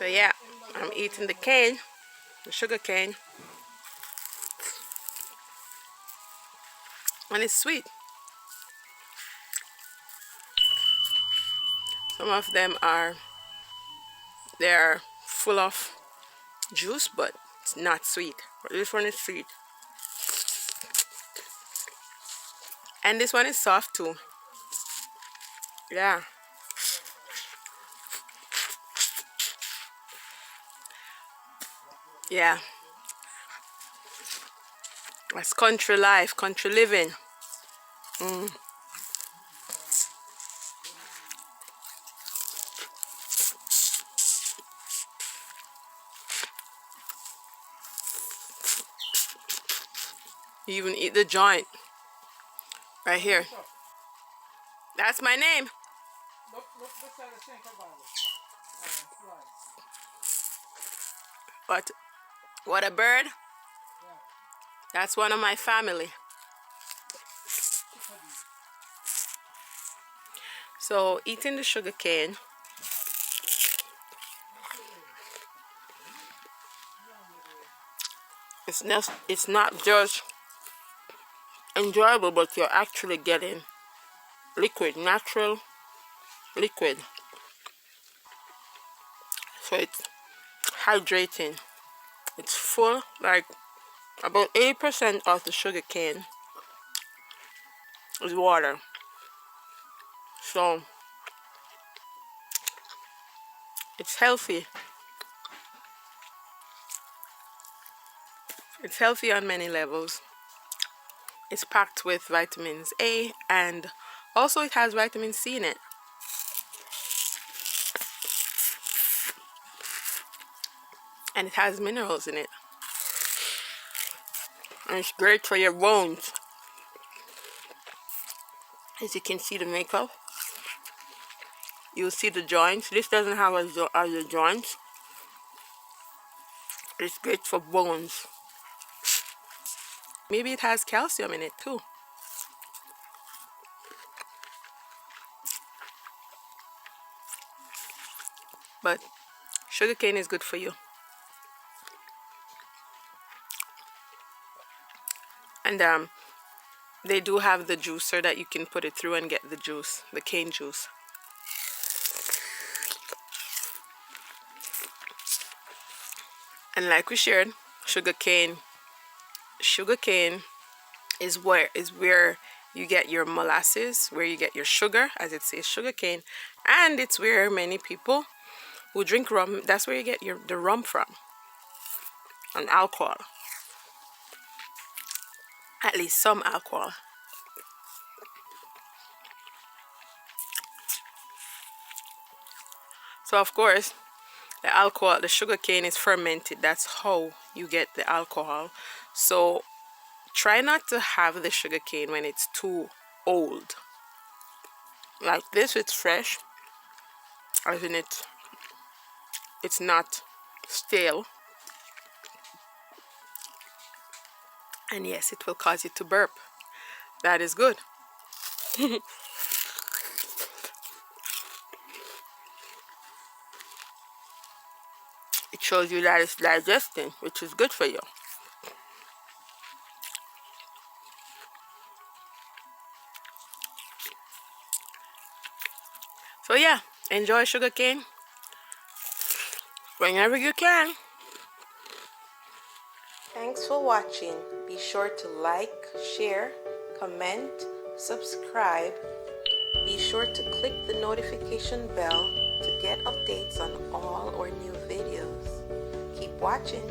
So yeah, I'm eating the cane, the sugar cane, and it's sweet. Some of them they're full of juice, but it's not sweet. But this one is sweet, and this one is soft too. Yeah. Yeah. That's country life, country living. You even eat the joint right here. That's my name. What a bird. That's one of my family. So eating the sugar cane, it's not just enjoyable, but you're actually getting liquid, natural liquid. So it's hydrating. It's full, like about 80% of the sugar cane is water. So it's healthy. It's healthy on many levels. It's packed with vitamins A, and also it has vitamin C in it. And it has minerals in it. And it's great for your bones. As you can see the makeup, you'll see the joints. This doesn't have the joints. It's great for bones. Maybe it has calcium in it too. But sugarcane is good for you. And they do have the juicer that you can put it through and get the juice, the cane juice. And like we shared, sugarcane is where you get your molasses, where you get your sugar, as it says sugarcane, and it's where many people who drink rum, that's where you get the rum from, and alcohol, at least some alcohol. So of course, the sugarcane is fermented. That's how you get the alcohol. So try not to have the sugarcane when it's too old. Like this, it's fresh. I mean, it's not stale. And yes, it will cause you to burp. That is good. It shows you that it's digesting, which is good for you. So yeah, enjoy sugarcane whenever you can. Thanks for watching. Be sure to like, share, comment, subscribe. Be sure to click the notification bell to get updates on all our new videos. Keep watching.